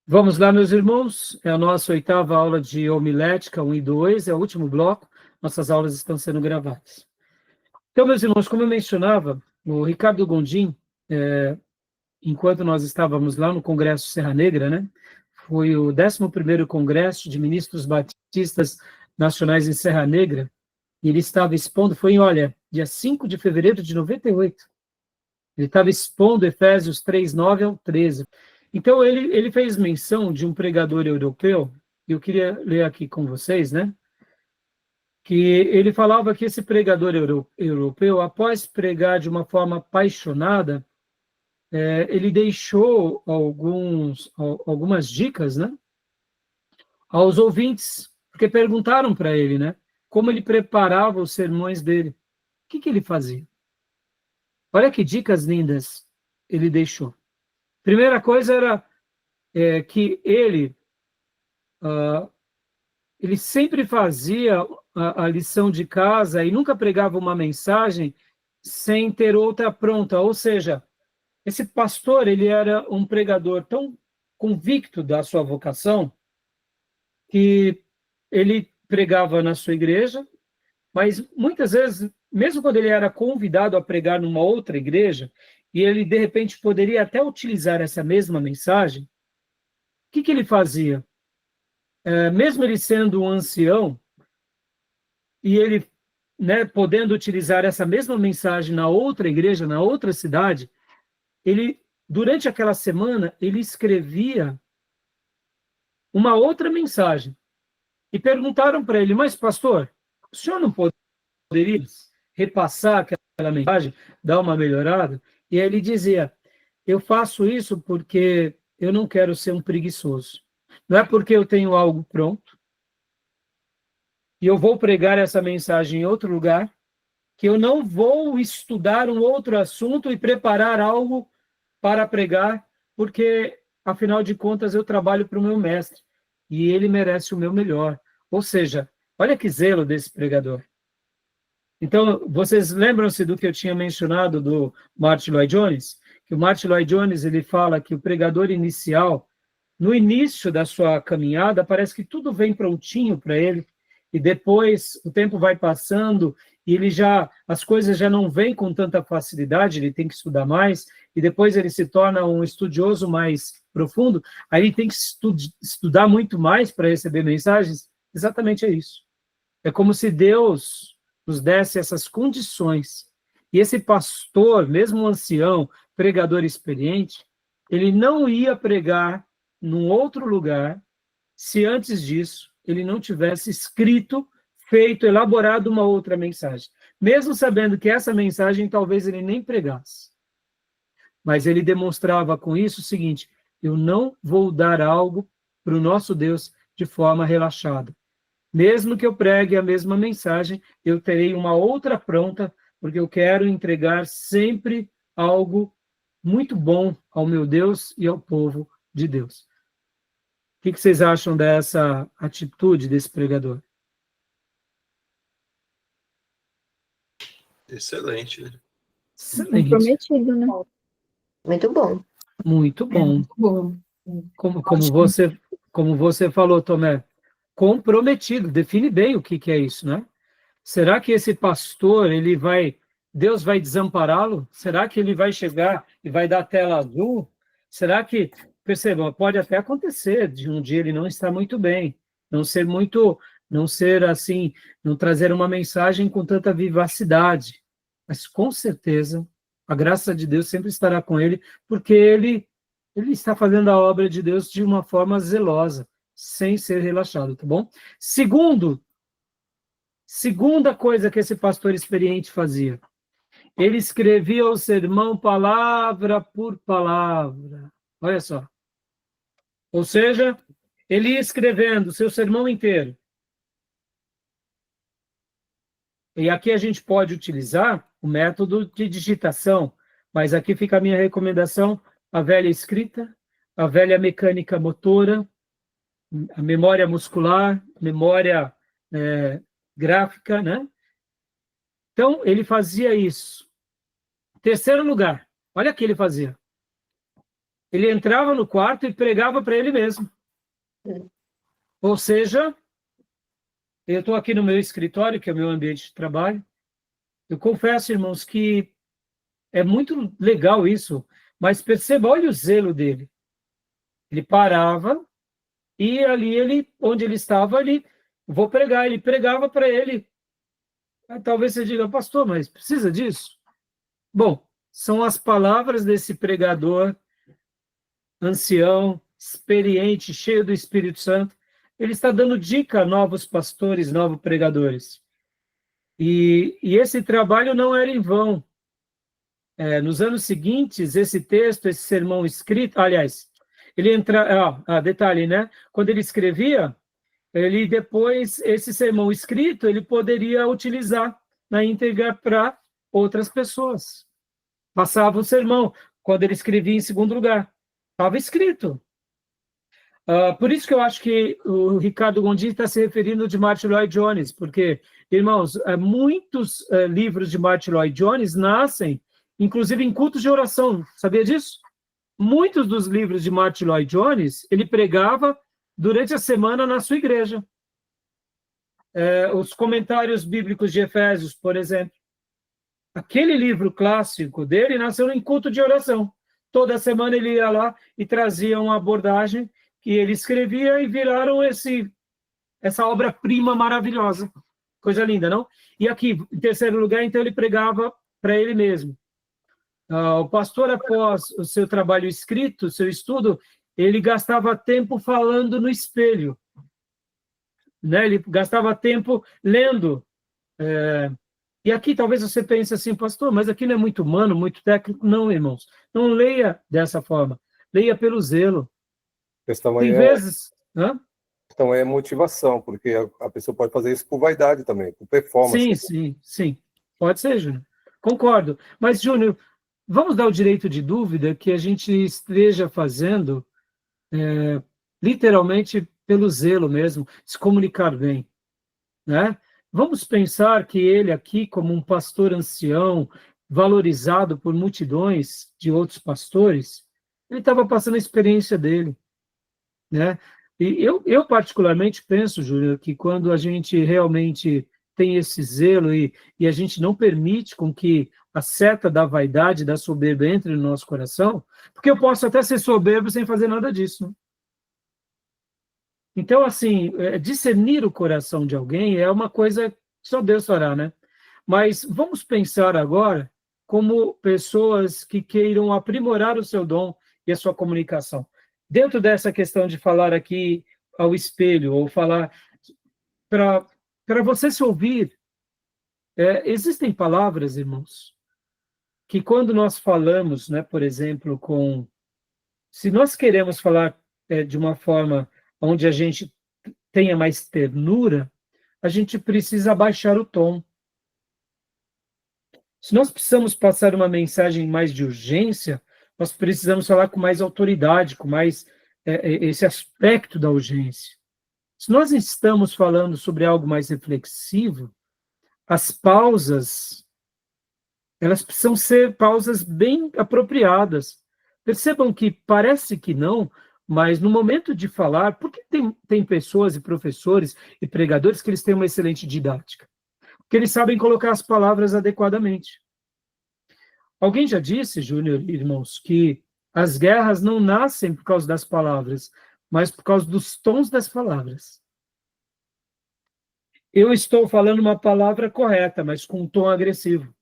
Vamos lá, meus irmãos, é a nossa 8ª aula de homilética 1 e 2, é o último bloco, nossas aulas estão sendo gravadas. Então, meus irmãos, como eu mencionava, o Ricardo Gondim, enquanto nós estávamos lá no Congresso Serra Negra, né, foi o 11º Congresso de Ministros Batistas Nacionais em Serra Negra, e ele estava expondo, dia 5 de fevereiro de 98, ele estava expondo Efésios 3:9 ao 13. Então, ele fez menção de um pregador europeu, e eu queria ler aqui com vocês, né? Que ele falava que esse pregador europeu, após pregar de uma forma apaixonada, ele deixou algumas dicas, né? Aos ouvintes, porque perguntaram para ele, né? Como ele preparava os sermões dele. O que ele fazia? Olha que dicas lindas ele deixou. Primeira coisa era que ele sempre fazia a lição de casa e nunca pregava uma mensagem sem ter outra pronta. Ou seja, esse pastor, ele era um pregador tão convicto da sua vocação que ele pregava na sua igreja, mas muitas vezes, mesmo quando ele era convidado a pregar numa outra igreja, e ele de repente poderia até utilizar essa mesma mensagem, o que ele fazia? Mesmo ele sendo um ancião, e ele, né, podendo utilizar essa mesma mensagem na outra igreja, na outra cidade, ele, durante aquela semana, ele escrevia uma outra mensagem. E perguntaram para ele, mas pastor, o senhor não poderia repassar aquela mensagem, dar uma melhorada? E aí ele dizia, eu faço isso porque eu não quero ser um preguiçoso. Não é porque eu tenho algo pronto, e eu vou pregar essa mensagem em outro lugar, que eu não vou estudar um outro assunto e preparar algo para pregar, porque, afinal de contas, eu trabalho para o meu mestre, e ele merece o meu melhor. Ou seja, olha que zelo desse pregador. Então, vocês lembram-se do que eu tinha mencionado do Martin Lloyd-Jones? Que o Martin Lloyd-Jones, ele fala que o pregador inicial, no início da sua caminhada, parece que tudo vem prontinho para ele, e depois o tempo vai passando e as coisas já não vêm com tanta facilidade, ele tem que estudar mais, e depois ele se torna um estudioso mais profundo, aí ele tem que estudar muito mais para receber mensagens. Exatamente é isso. É como se Deus nos desse essas condições. E esse pastor, mesmo um ancião, pregador experiente, ele não ia pregar num outro lugar se antes disso ele não tivesse escrito, feito, elaborado uma outra mensagem. Mesmo sabendo que essa mensagem talvez ele nem pregasse. Mas ele demonstrava com isso o seguinte, eu não vou dar algo para o nosso Deus de forma relaxada. Mesmo que eu pregue a mesma mensagem, eu terei uma outra pronta, porque eu quero entregar sempre algo muito bom ao meu Deus e ao povo de Deus. O que vocês acham dessa atitude desse pregador? Excelente, né? Excelente. Comprometido, né? Muito bom. Muito bom. Muito bom. Como você falou, Tomé, comprometido, define bem o que é isso, né? Será que esse pastor, Deus vai desampará-lo? Será que ele vai chegar e vai dar tela azul? Será que, percebam, pode até acontecer de um dia ele não estar muito bem, não ser assim, não trazer uma mensagem com tanta vivacidade, mas com certeza a graça de Deus sempre estará com ele, porque ele está fazendo a obra de Deus de uma forma zelosa, sem ser relaxado, tá bom? Segunda coisa que esse pastor experiente fazia, ele escrevia o sermão palavra por palavra. Olha só. Ou seja, ele ia escrevendo o seu sermão inteiro. E aqui a gente pode utilizar o método de digitação, mas aqui fica a minha recomendação, a velha escrita, a velha mecânica motora, a memória muscular, memória gráfica, né? Então, ele fazia isso. Terceiro lugar, olha o que ele fazia. Ele entrava no quarto e pregava para ele mesmo. Ou seja, eu estou aqui no meu escritório, que é o meu ambiente de trabalho. Eu confesso, irmãos, que é muito legal isso, mas perceba, olha o zelo dele. Ele parava e ali, onde ele estava, vou pregar. Ele pregava para ele. Talvez você diga, pastor, mas precisa disso? Bom, são as palavras desse pregador ancião, experiente, cheio do Espírito Santo. Ele está dando dica a novos pastores, novos pregadores. E esse trabalho não era em vão. Nos anos seguintes, esse texto, esse sermão escrito, aliás, ele entra, detalhe, né? Quando ele escrevia, ele depois, esse sermão escrito, ele poderia utilizar na íntegra para outras pessoas. Passava o sermão, quando ele escrevia em segundo lugar. Estava escrito. Por isso que eu acho que o Ricardo Gondim está se referindo de Martin Lloyd Jones, porque, irmãos, muitos livros de Martin Lloyd Jones nascem, inclusive, em cultos de oração. Sabia disso? Muitos dos livros de Martin Lloyd Jones, ele pregava durante a semana na sua igreja. Os comentários bíblicos de Efésios, por exemplo. Aquele livro clássico dele nasceu em culto de oração. Toda semana ele ia lá e trazia uma abordagem que ele escrevia e viraram essa obra-prima maravilhosa. Coisa linda, não? E aqui, em terceiro lugar, então, ele pregava para ele mesmo. O pastor, após o seu trabalho escrito, seu estudo, ele gastava tempo falando no espelho. Né? Ele gastava tempo lendo. E aqui talvez você pense assim, pastor, mas aqui não é muito humano, muito técnico. Não, irmãos. Não leia dessa forma. Leia pelo zelo. Tem vezes... Então é motivação, porque a pessoa pode fazer isso por vaidade também, por performance. Sim. Pode ser, Júnior. Concordo. Mas, Júnior, vamos dar o direito de dúvida que a gente esteja fazendo literalmente pelo zelo mesmo, se comunicar bem, né? Vamos pensar que ele aqui, como um pastor ancião, valorizado por multidões de outros pastores, ele estava passando a experiência dele, né? E eu particularmente penso, Júlio, que quando a gente realmente tem esse zelo e a gente não permite com que a seta da vaidade, da soberba entre no nosso coração, porque eu posso até ser soberbo sem fazer nada disso, né? Então, assim, discernir o coração de alguém é uma coisa que só Deus fará, né? Mas vamos pensar agora como pessoas que queiram aprimorar o seu dom e a sua comunicação. Dentro dessa questão de falar aqui ao espelho, ou falar para você se ouvir, existem palavras, irmãos, que quando nós falamos, né, por exemplo, se nós queremos falar de uma forma onde a gente tenha mais ternura, a gente precisa abaixar o tom. Se nós precisamos passar uma mensagem mais de urgência, nós precisamos falar com mais autoridade, com mais esse aspecto da urgência. Se nós estamos falando sobre algo mais reflexivo, as pausas, elas precisam ser pausas bem apropriadas. Percebam que parece que não, mas no momento de falar, porque tem pessoas e professores e pregadores que eles têm uma excelente didática, porque eles sabem colocar as palavras adequadamente. Alguém já disse, Júnior, irmãos, que as guerras não nascem por causa das palavras, mas por causa dos tons das palavras. Eu estou falando uma palavra correta, mas com um tom agressivo.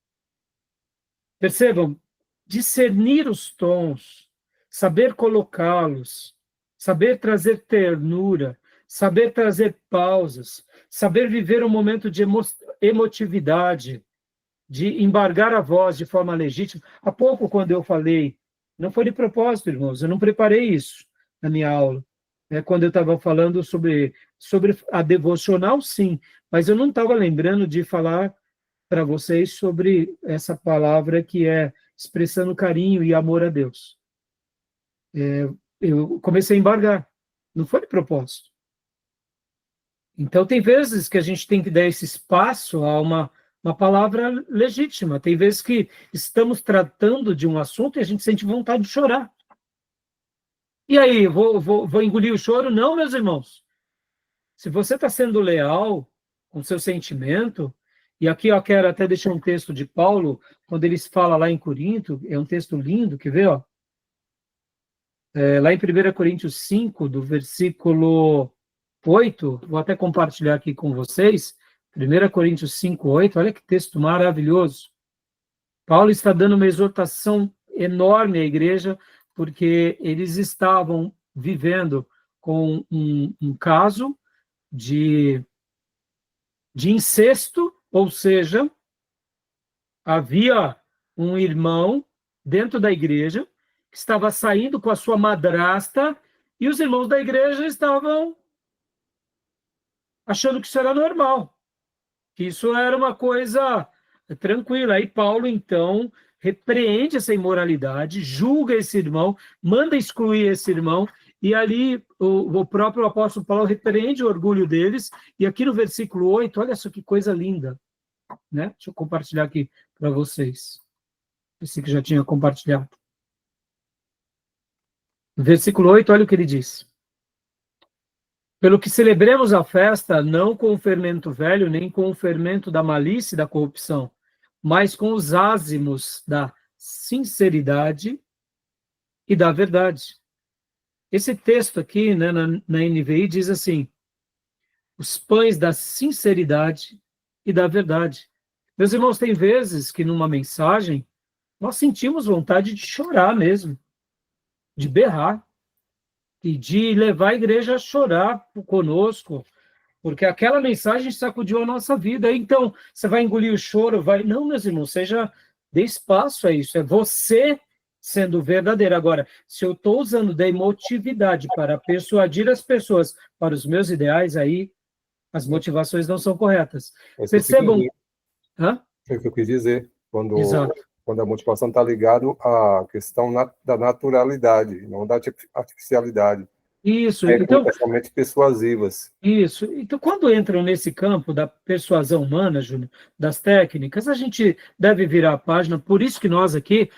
Percebam, discernir os tons, saber colocá-los, saber trazer ternura, saber trazer pausas, saber viver um momento de emotividade, de embargar a voz de forma legítima. Há pouco, quando eu falei, não foi de propósito, irmãos, eu não preparei isso na minha aula. Quando eu estava falando sobre a devocional, sim, mas eu não estava lembrando de falar para vocês sobre essa palavra que é expressando carinho e amor a Deus. Eu comecei a embargar, não foi de propósito. Então, tem vezes que a gente tem que dar esse espaço a uma palavra legítima. Tem vezes que estamos tratando de um assunto e a gente sente vontade de chorar. E aí, vou engolir o choro? Não, meus irmãos. Se você está sendo leal com seu sentimento, e aqui eu quero até deixar um texto de Paulo, quando ele fala lá em Corinto, é um texto lindo, quer ver? Ó? Lá em 1 Coríntios 5, do versículo 8, vou até compartilhar aqui com vocês, 1 Coríntios 5, 8, olha que texto maravilhoso. Paulo está dando uma exortação enorme à igreja, porque eles estavam vivendo com um caso de incesto, ou seja, havia um irmão dentro da igreja que estava saindo com a sua madrasta e os irmãos da igreja estavam achando que isso era normal, que isso era uma coisa tranquila. Aí Paulo, então, repreende essa imoralidade, julga esse irmão, manda excluir esse irmão, e ali o próprio apóstolo Paulo repreende o orgulho deles, e aqui no versículo 8, olha só que coisa linda, né? Deixa eu compartilhar aqui para vocês. Esse que já tinha compartilhado. Versículo 8, olha o que ele diz. Pelo que celebremos a festa, não com o fermento velho, nem com o fermento da malícia e da corrupção, mas com os ázimos da sinceridade e da verdade. Esse texto aqui, né, na NVI, diz assim, os pães da sinceridade e da verdade. Meus irmãos, tem vezes que numa mensagem, nós sentimos vontade de chorar mesmo, de berrar, e de levar a igreja a chorar conosco, porque aquela mensagem sacudiu a nossa vida. Então, você vai engolir o choro? Não, meus irmãos, dê espaço a isso, é você sendo verdadeiro. Agora, se eu estou usando da emotividade para persuadir as pessoas para os meus ideais, aí as motivações não são corretas. Percebam... É o que eu quis dizer, Exato. Quando a motivação está ligada à questão da naturalidade, não da artificialidade. Isso. Então, somente persuasivas. Isso. Então, quando entram nesse campo da persuasão humana, Júnior, das técnicas, a gente deve virar a página. Por isso que nós aqui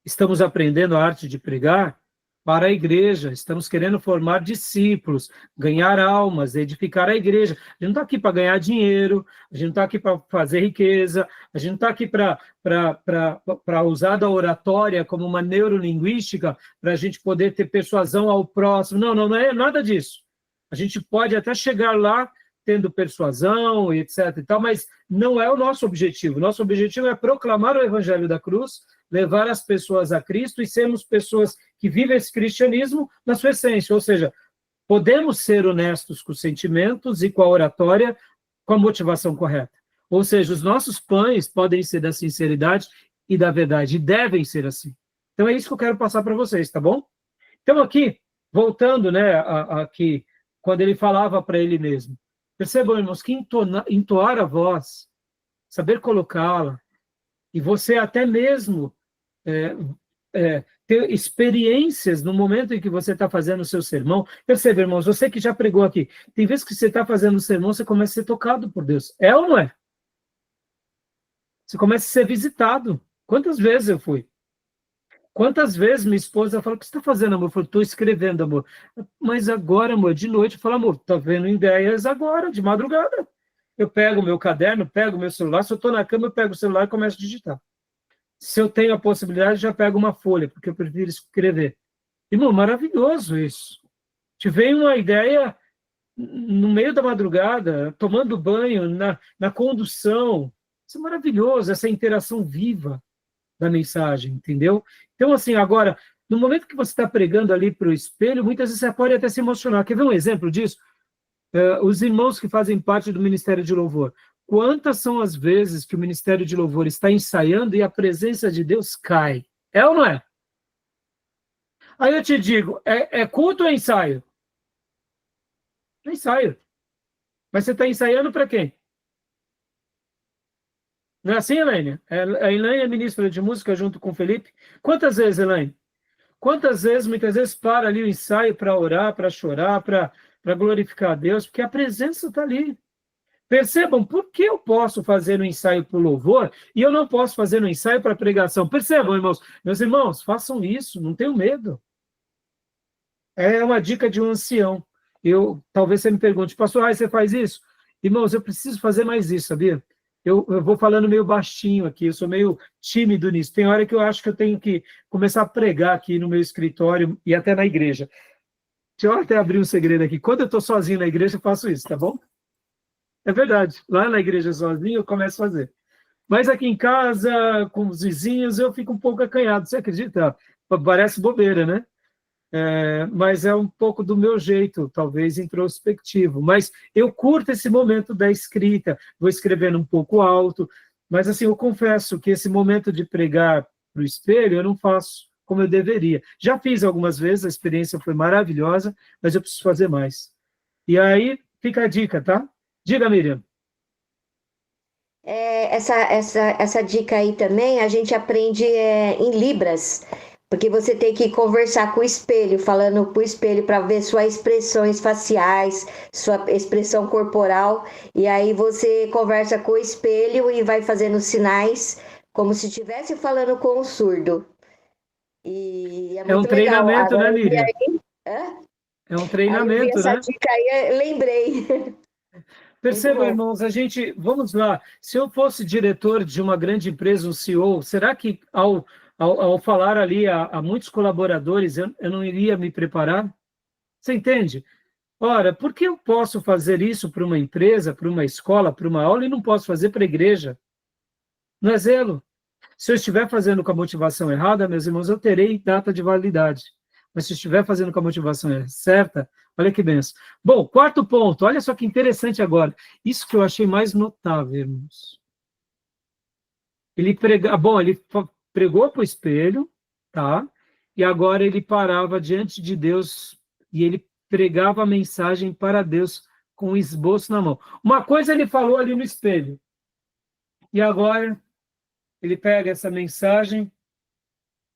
estamos aprendendo a arte de pregar para a igreja, estamos querendo formar discípulos, ganhar almas, edificar a igreja. A gente não está aqui para ganhar dinheiro, a gente não está aqui para fazer riqueza, a gente não está aqui para usar da oratória como uma neurolinguística para a gente poder ter persuasão ao próximo. Não é nada disso. A gente pode até chegar lá tendo persuasão, etc. e tal, mas não é o nosso objetivo. Nosso objetivo é proclamar o evangelho da cruz, levar as pessoas a Cristo e sermos pessoas que vivem esse cristianismo na sua essência. Ou seja, podemos ser honestos com os sentimentos e com a oratória, com a motivação correta. Ou seja, os nossos pães podem ser da sinceridade e da verdade, e devem ser assim. Então é isso que eu quero passar para vocês, tá bom? Então aqui, voltando, né, aqui, quando ele falava para ele mesmo, percebam, irmãos, que entoar a voz, saber colocá-la, e você até mesmo ter experiências no momento em que você está fazendo o seu sermão. Perceba, irmãos, você que já pregou aqui, tem vezes que você está fazendo o sermão, você começa a ser tocado por Deus. É ou não é? Você começa a ser visitado. Quantas vezes eu fui? Quantas vezes minha esposa fala, o que você está fazendo, amor? Eu falo, estou escrevendo, amor. Mas agora, amor, de noite, eu falo, amor, estou vendo ideias agora, de madrugada. Eu pego o meu caderno, pego o meu celular, se eu estou na cama, eu pego o celular e começo a digitar. Se eu tenho a possibilidade, já pego uma folha, porque eu prefiro escrever. Irmão, maravilhoso isso. Te vem uma ideia no meio da madrugada, tomando banho, na condução. Isso é maravilhoso, essa interação viva da mensagem, entendeu? Então, assim, agora, no momento que você está pregando ali para o espelho, muitas vezes você pode até se emocionar. Quer ver um exemplo disso? Os irmãos que fazem parte do Ministério de Louvor. Quantas são as vezes que o Ministério de Louvor está ensaiando e a presença de Deus cai? É ou não é? Aí eu te digo, é culto ou é ensaio? É ensaio. Mas você está ensaiando para quem? Não é assim, Elaine? A Elaine é ministra de música junto com o Felipe. Quantas vezes, Elaine? Quantas vezes, muitas vezes, para ali o ensaio para orar, para chorar, para glorificar a Deus, porque a presença está ali. Percebam, por que eu posso fazer um ensaio para o louvor e eu não posso fazer um ensaio para a pregação? Percebam, irmãos. Meus irmãos, façam isso, não tenham medo. É uma dica de um ancião. Talvez você me pergunte, pastor, você faz isso? Irmãos, eu preciso fazer mais isso, sabia? Eu vou falando meio baixinho aqui, eu sou meio tímido nisso. Tem hora que eu acho que eu tenho que começar a pregar aqui no meu escritório e até na igreja. Deixa eu até abrir um segredo aqui. Quando eu estou sozinho na igreja, eu faço isso, tá bom? É verdade. Lá na igreja sozinho, eu começo a fazer. Mas aqui em casa, com os vizinhos, eu fico um pouco acanhado. Você acredita? Parece bobeira, né? Mas é um pouco do meu jeito, talvez introspectivo. Mas eu curto esse momento da escrita, vou escrevendo um pouco alto, mas assim, eu confesso que esse momento de pregar para o espelho eu não faço como eu deveria. Já fiz algumas vezes, a experiência foi maravilhosa, mas eu preciso fazer mais. E aí fica a dica, tá? Diga, Miriam. Essa dica aí também a gente aprende em Libras, porque você tem que conversar com o espelho, falando com o espelho para ver suas expressões faciais, sua expressão corporal, e aí você conversa com o espelho e vai fazendo sinais como se estivesse falando com um surdo. E é É um muito legal. treinamento, né, Agora, Miriam? hã? É um Aí eu vi treinamento, essa né? dica aí, eu lembrei. Muito Perceba, bom. irmãos, vamos lá, se eu fosse diretor de uma grande empresa, um CEO, será que ao falar ali a muitos colaboradores, eu não iria me preparar? Você entende? Ora, por que eu posso fazer isso para uma empresa, para uma escola, para uma aula, e não posso fazer para a igreja? Não é zelo? Se eu estiver fazendo com a motivação errada, meus irmãos, eu terei data de validade. Mas se eu estiver fazendo com a motivação certa, olha que benção. Bom, quarto ponto, olha só que interessante agora. Isso que eu achei mais notável, irmãos. Ele pregou para o espelho, tá? E agora ele parava diante de Deus e ele pregava a mensagem para Deus com o esboço na mão. Uma coisa ele falou ali no espelho. E agora ele pega essa mensagem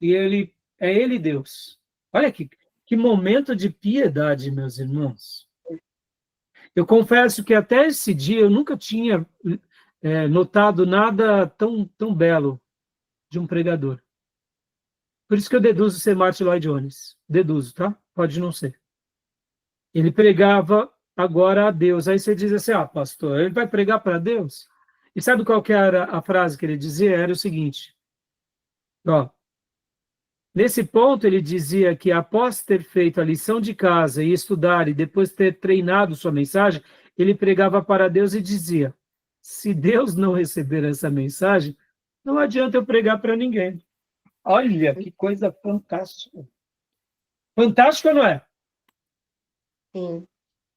e ele Deus. Olha que momento de piedade, meus irmãos. Eu confesso que até esse dia eu nunca tinha notado nada tão belo de um pregador. Por isso que eu deduzo ser Martin Lloyd Jones. Deduzo, tá? Pode não ser. Ele pregava agora a Deus. Aí você diz assim, pastor, ele vai pregar para Deus? E sabe qual que era a frase que ele dizia? Era o seguinte, nesse ponto ele dizia que após ter feito a lição de casa e estudar e depois ter treinado sua mensagem, ele pregava para Deus e dizia, se Deus não receber essa mensagem, não adianta eu pregar para ninguém. Olha, que coisa fantástica. Fantástica, não é? Sim.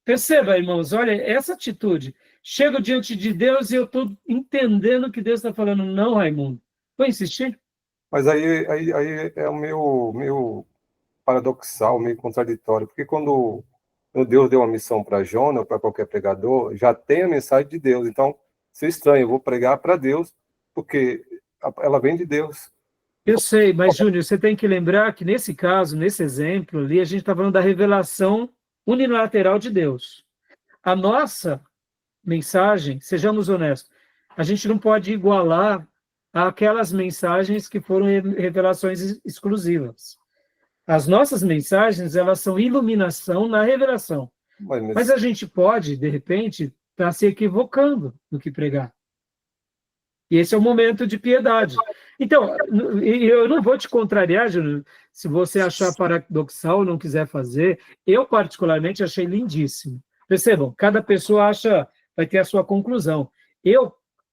Perceba, irmãos, olha, essa atitude. Chego diante de Deus e eu estou entendendo que Deus está falando, não, Raimundo. Vou insistir? Mas aí é meio paradoxal, meio contraditório, porque quando Deus deu uma missão para Jonas ou para qualquer pregador, já tem a mensagem de Deus. Então, se estranho, eu vou pregar para Deus, porque ela vem de Deus. Eu sei, mas, Júnior, você tem que lembrar que nesse caso, nesse exemplo ali, a gente está falando da revelação unilateral de Deus. A nossa mensagem, sejamos honestos, a gente não pode igualar aquelas mensagens que foram revelações exclusivas. As nossas mensagens, elas são iluminação na revelação. Mas a gente pode, de repente, estar se equivocando no que pregar. E esse é o momento de piedade. Então, eu não vou te contrariar, Júnior, se você achar paradoxal ou não quiser fazer. Eu, particularmente, achei lindíssimo. Percebam, cada pessoa vai ter a sua conclusão.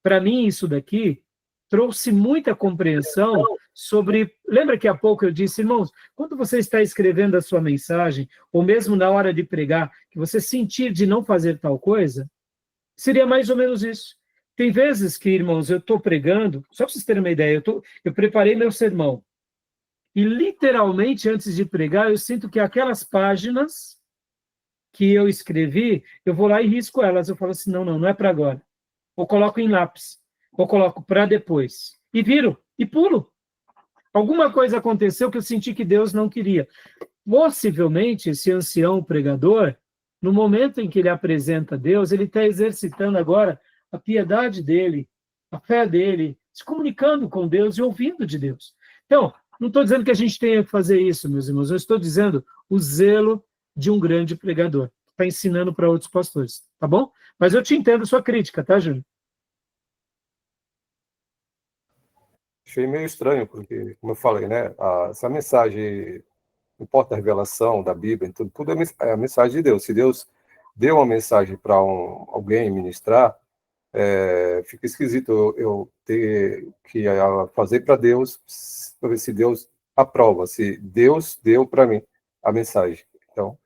Para mim, isso daqui trouxe muita compreensão sobre... Lembra que há pouco eu disse, irmãos, quando você está escrevendo a sua mensagem, ou mesmo na hora de pregar, que você sentir de não fazer tal coisa, seria mais ou menos isso. Tem vezes que, irmãos, eu estou pregando, só para vocês terem uma ideia, eu preparei meu sermão, e literalmente, antes de pregar, eu sinto que aquelas páginas que eu escrevi, eu vou lá e risco elas. Eu falo assim, não é para agora. Ou coloco em lápis, ou coloco para depois. E viro, e pulo. Alguma coisa aconteceu que eu senti que Deus não queria. Possivelmente, esse ancião pregador, no momento em que ele apresenta a Deus, ele está exercitando agora a piedade dele, a fé dele, se comunicando com Deus e ouvindo de Deus. Então, Não estou dizendo que a gente tenha que fazer isso, meus irmãos, eu estou dizendo o zelo de um grande pregador, que está ensinando para outros pastores, tá bom? Mas eu te entendo a sua crítica, tá, Júnior? Achei meio estranho, porque, como eu falei, né, essa mensagem, não importa a revelação da Bíblia, tudo é a mensagem de Deus. Se Deus deu uma mensagem para alguém ministrar, fica esquisito eu ter que fazer para Deus, para ver se Deus aprova, se Deus deu para mim a mensagem. Então,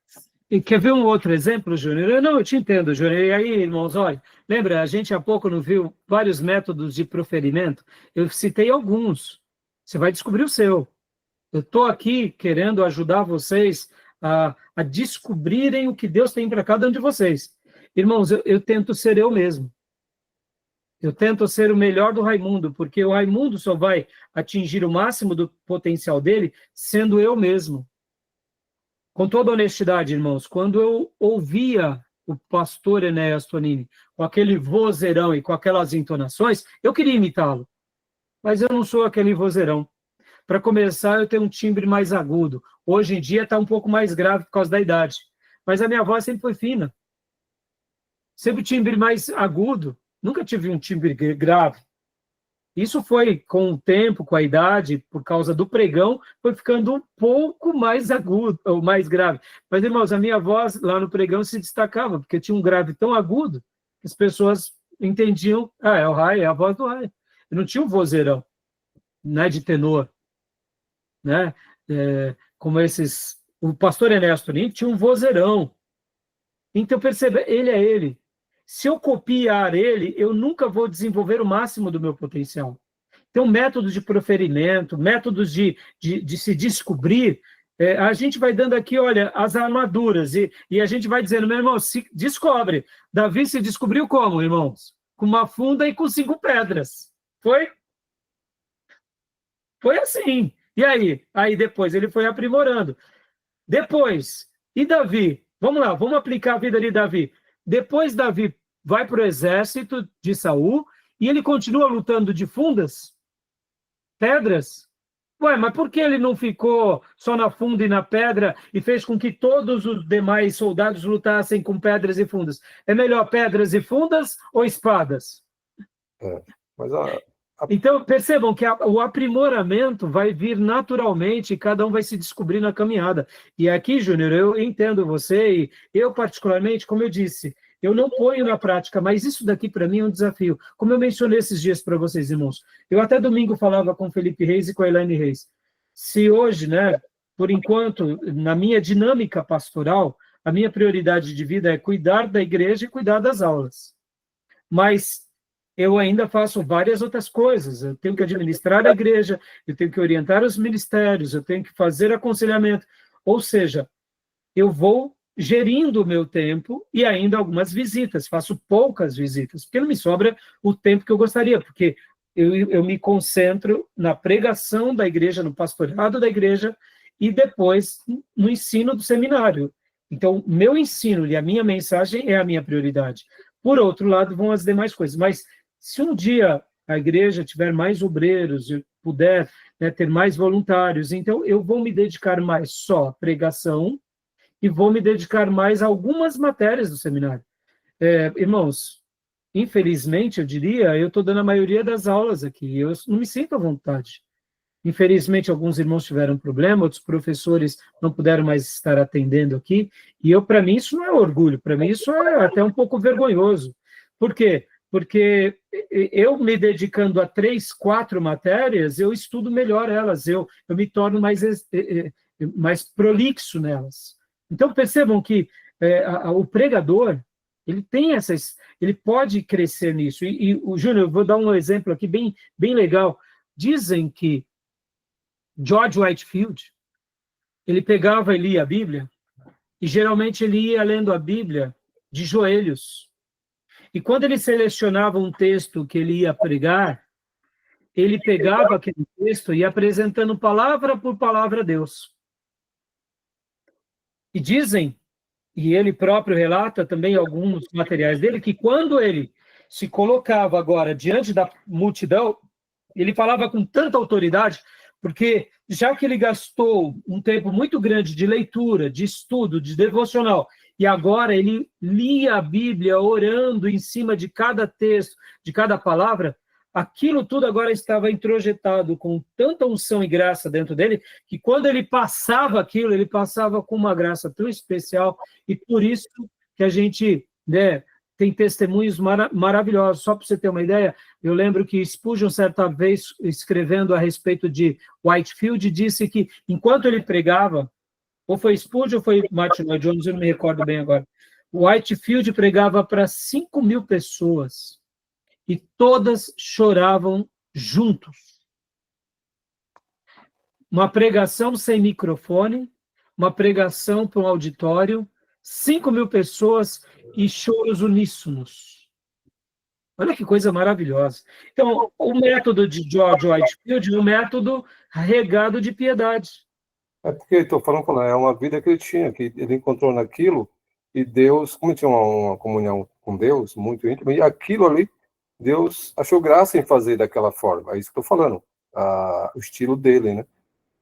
E quer ver um outro exemplo, Júnior? Não, eu te entendo, Júnior. E aí, irmãos, olha, lembra, a gente há pouco não viu vários métodos de proferimento? Eu citei alguns. Você vai descobrir o seu. Eu estou aqui querendo ajudar vocês a descobrirem o que Deus tem para cada um de vocês. Irmãos, eu tento ser eu mesmo. Eu tento ser o melhor do Raimundo, porque o Raimundo só vai atingir o máximo do potencial dele sendo eu mesmo. Com toda honestidade, irmãos, quando eu ouvia o pastor Enéas Tonini com aquele vozeirão e com aquelas entonações, eu queria imitá-lo. Mas eu não sou aquele vozeirão. Para começar, eu tenho um timbre mais agudo. Hoje em dia está um pouco mais grave por causa da idade. Mas a minha voz sempre foi fina. Sempre timbre mais agudo. Nunca tive um timbre grave. Isso foi com o tempo, com a idade, por causa do pregão, foi ficando um pouco mais agudo, ou mais grave. Mas, irmãos, a minha voz lá no pregão se destacava, porque tinha um grave tão agudo que as pessoas entendiam, é o Rai, é a voz do Rai. Eu não tinha um vozeirão, né, de tenor, né? Como esses... O pastor Enéas Tonini tinha um vozeirão. Então, perceba, ele é ele. Se eu copiar ele, eu nunca vou desenvolver o máximo do meu potencial. Então, métodos de proferimento, métodos de se descobrir, a gente vai dando aqui, olha, as armaduras, e a gente vai dizendo, meu irmão, se descobre. Davi se descobriu como, irmãos? Com uma funda e com 5 pedras. Foi? Foi assim. E aí? Aí depois ele foi aprimorando. Depois, e Davi? Vamos lá, vamos aplicar a vida de Davi. Depois Davi vai para o exército de Saul e ele continua lutando de fundas, pedras. Ué, mas por que ele não ficou só na funda e na pedra e fez com que todos os demais soldados lutassem com pedras e fundas? É melhor pedras e fundas ou espadas? mas Então, percebam que o aprimoramento vai vir naturalmente e cada um vai se descobrir na caminhada. E aqui, Júnior, eu entendo você e eu, particularmente, como eu disse, eu não ponho na prática, mas isso daqui, para mim, é um desafio. Como eu mencionei esses dias para vocês, irmãos, eu até domingo falava com o Felipe Reis e com a Elaine Reis. Se hoje, né, por enquanto, na minha dinâmica pastoral, a minha prioridade de vida é cuidar da igreja e cuidar das aulas. Mas eu ainda faço várias outras coisas. Eu tenho que administrar a igreja, eu tenho que orientar os ministérios, eu tenho que fazer aconselhamento. Ou seja, eu vou gerindo o meu tempo e ainda algumas visitas. Faço poucas visitas, porque não me sobra o tempo que eu gostaria, porque eu me concentro na pregação da igreja, no pastorado da igreja e depois no ensino do seminário. Então, meu ensino e a minha mensagem é a minha prioridade. Por outro lado, vão as demais coisas. Mas se um dia a igreja tiver mais obreiros, eu puder, né, ter mais voluntários, então eu vou me dedicar mais só à pregação e vou me dedicar mais a algumas matérias do seminário. Irmãos, infelizmente, eu diria, eu estou dando a maioria das aulas aqui, eu não me sinto à vontade. Infelizmente, alguns irmãos tiveram problema, outros professores não puderam mais estar atendendo aqui, e para mim, isso não é orgulho, para mim, isso é até um pouco vergonhoso. Por quê? Porque eu me dedicando a 3, 4 matérias, eu estudo melhor elas, eu me torno mais prolixo nelas. Então, percebam que o pregador, ele tem ele pode crescer nisso. E o Júnior, eu vou dar um exemplo aqui bem, bem legal. Dizem que George Whitefield, ele pegava e lia a Bíblia, e geralmente ele ia lendo a Bíblia de joelhos. E quando ele selecionava um texto que ele ia pregar, ele pegava aquele texto e ia apresentando palavra por palavra a Deus. E dizem, e ele próprio relata também alguns materiais dele, que quando ele se colocava agora diante da multidão, ele falava com tanta autoridade, Porque já que ele gastou um tempo muito grande de leitura, de estudo, de devocional, e agora ele lia a Bíblia orando em cima de cada texto, de cada palavra, aquilo tudo agora estava introjetado com tanta unção e graça dentro dele, que quando ele passava aquilo, ele passava com uma graça tão especial, e por isso que a gente, né, tem testemunhos maravilhosos. Só para você ter uma ideia, eu lembro que Spurgeon, certa vez, escrevendo a respeito de Whitefield, disse que, enquanto ele pregava, ou foi Spurgeon ou foi Martin Lloyd Jones, eu não me recordo bem agora, Whitefield pregava para 5.000 pessoas, e todas choravam juntos. Uma pregação sem microfone, uma pregação para um auditório, 5.000 pessoas e choros uníssonos. Olha que coisa maravilhosa. Então, o método de George Whitefield é um método regado de piedade. É porque estou falando, é uma vida que ele tinha, que ele encontrou naquilo, e Deus, como ele tinha uma comunhão com Deus muito íntima, e aquilo ali, Deus achou graça em fazer daquela forma. É isso que eu estou falando, o estilo dele, né?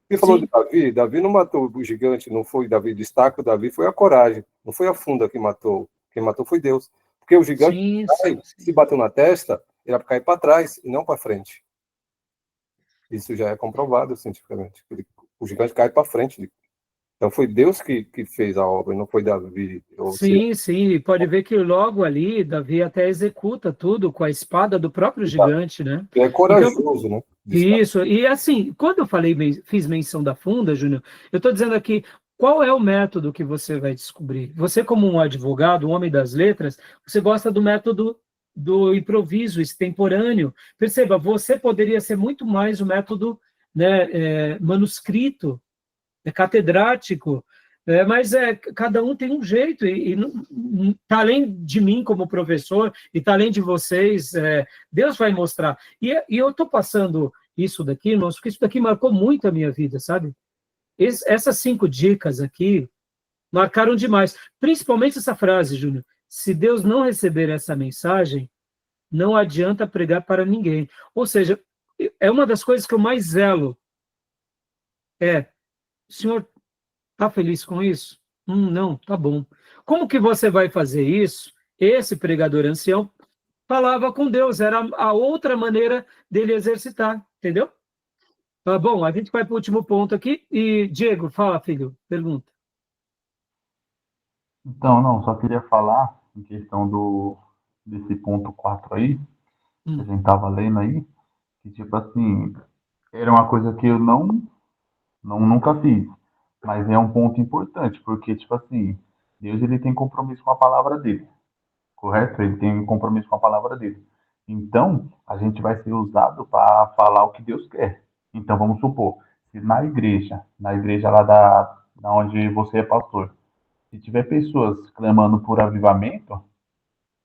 Ele falou Sim. de Davi, Davi não matou o gigante, não foi Davi destaca, o Davi foi a coragem, não foi a funda que matou, quem matou foi Deus. Porque o gigante, Sim, se bateu na testa, ele vai cair para trás e não para frente. Isso já é comprovado cientificamente. O gigante cai para frente. Então foi Deus que fez a obra, não foi Davi. Sim, sim, pode ver que logo ali Davi até executa tudo com a espada do próprio gigante, né? É corajoso, né? Isso, e assim, quando eu fiz menção da funda, Júnior, eu estou dizendo aqui, qual é o método que você vai descobrir? Você, como um advogado, um homem das letras, você gosta do método do improviso extemporâneo. Perceba, você poderia ser muito mais o método, né, manuscrito, catedrático, mas cada um tem um jeito, e está além de mim como professor, e está além de vocês, Deus vai mostrar. E eu estou passando isso daqui, irmãos, porque isso daqui marcou muito a minha vida, sabe? Essas 5 dicas aqui marcaram demais, principalmente essa frase, Júnior: se Deus não receber essa mensagem, não adianta pregar para ninguém. Ou seja, é uma das coisas que eu mais zelo, o senhor está feliz com isso? Não, tá bom. Como que você vai fazer isso? Esse pregador ancião falava com Deus, era a outra maneira dele exercitar, entendeu? Bom, a gente vai para o último ponto aqui, e Diego, fala, filho, pergunta. Então, não, só queria falar em questão desse ponto 4 aí, que a gente tava lendo aí, que tipo assim, era uma coisa que eu nunca fiz, mas é um ponto importante, porque tipo assim, Deus ele tem compromisso com a palavra dele, correto? Ele tem compromisso com a palavra dele. Então, a gente vai ser usado para falar o que Deus quer. Então, vamos supor, se na igreja lá da onde você é pastor, se tiver pessoas clamando por avivamento,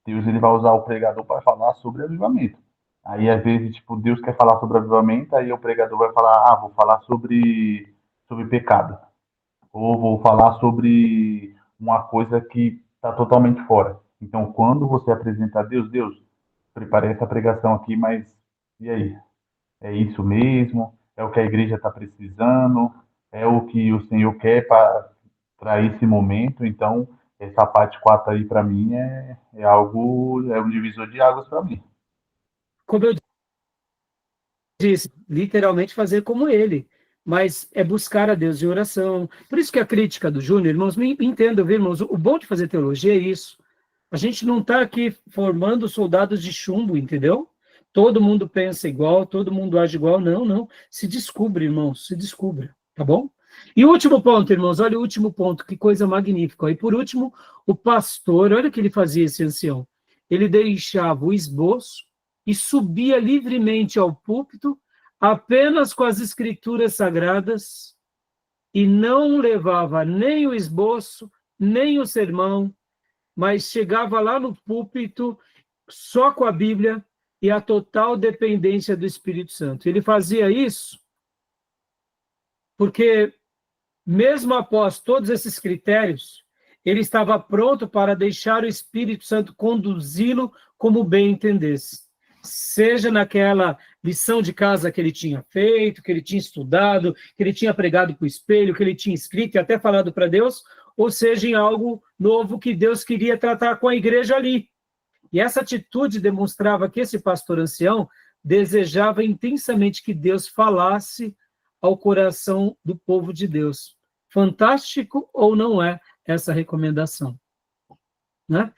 Deus ele vai usar o pregador para falar sobre avivamento. Aí, às vezes, tipo, Deus quer falar sobre avivamento, aí o pregador vai falar, vou falar sobre pecado. Ou vou falar sobre uma coisa que está totalmente fora. Então, quando você apresenta a Deus, Deus, preparei essa pregação aqui, mas e aí? É isso mesmo? É o que a igreja está precisando? É o que o Senhor quer para esse momento? Então, essa parte 4 aí, para mim, é um divisor de águas para mim. Como eu disse, literalmente fazer como ele, mas é buscar a Deus em oração. Por isso que a crítica do Júnior, irmãos, me entendam, viu, irmãos? O bom de fazer teologia é isso. A gente não está aqui formando soldados de chumbo, entendeu? Todo mundo pensa igual, todo mundo age igual. Não. Se descubra, irmãos, se descubra, tá bom? E o último ponto, irmãos, olha o último ponto, que coisa magnífica. E por último, o pastor, olha o que ele fazia, esse ancião. Ele deixava o esboço e subia livremente ao púlpito apenas com as escrituras sagradas e não levava nem o esboço, nem o sermão, mas chegava lá no púlpito só com a Bíblia e a total dependência do Espírito Santo. Ele fazia isso porque, mesmo após todos esses critérios, ele estava pronto para deixar o Espírito Santo conduzi-lo como bem entendesse. seja naquela lição de casa que ele tinha feito, que ele tinha estudado, que ele tinha pregado para o espelho, que ele tinha escrito e até falado para Deus, ou seja, em algo novo que Deus queria tratar com a igreja ali. E essa atitude demonstrava que esse pastor ancião desejava intensamente que Deus falasse ao coração do povo de Deus. Fantástico ou não é essa recomendação? Né?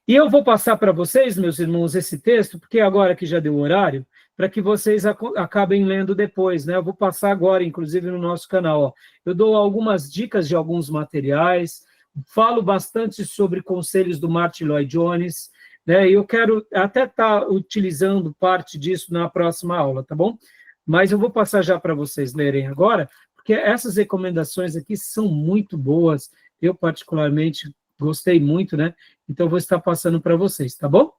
E eu vou passar para vocês, meus irmãos, esse texto, porque agora que já deu o horário, para que vocês acabem lendo depois, né? Eu vou passar agora, inclusive, no nosso canal. Ó. Eu dou algumas dicas de alguns materiais, falo bastante sobre conselhos do Martin Lloyd Jones, né? E eu quero até estar utilizando parte disso na próxima aula, tá bom? Mas eu vou passar já para vocês lerem agora, porque essas recomendações aqui são muito boas, eu particularmente gostei muito, né? Então, vou estar passando para vocês, tá bom?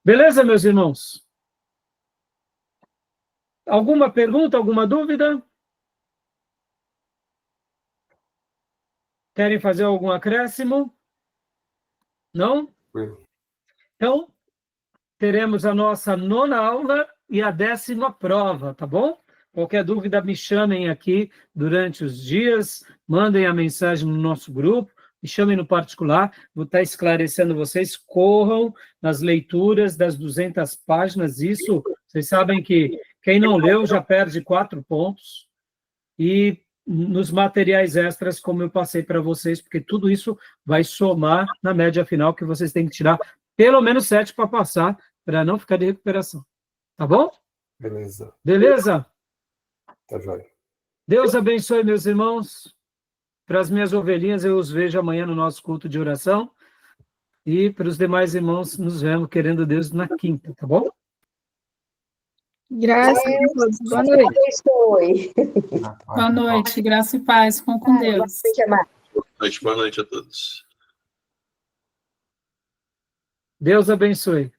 Beleza, meus irmãos? Alguma pergunta, alguma dúvida? Querem fazer algum acréscimo? Não? Então, teremos a nossa 9ª aula e a 10ª prova, tá bom? Qualquer dúvida, me chamem aqui durante os dias, mandem a mensagem no nosso grupo, me chamem no particular, vou estar esclarecendo vocês, corram nas leituras das 200 páginas, isso, vocês sabem que quem não leu já perde 4 pontos, e nos materiais extras, como eu passei para vocês, porque tudo isso vai somar na média final, que vocês têm que tirar pelo menos 7 para passar, para não ficar de recuperação. Tá bom? Beleza. Beleza? Tá jóia. Deus abençoe, meus irmãos. Para as minhas ovelhinhas, eu os vejo amanhã no nosso culto de oração. E para os demais irmãos, nos vemos, querendo Deus, na quinta, tá bom? Graças a Deus. Boa noite. Abençoe. Boa noite. Graça e paz. Com Deus. Boa noite a todos. Deus abençoe.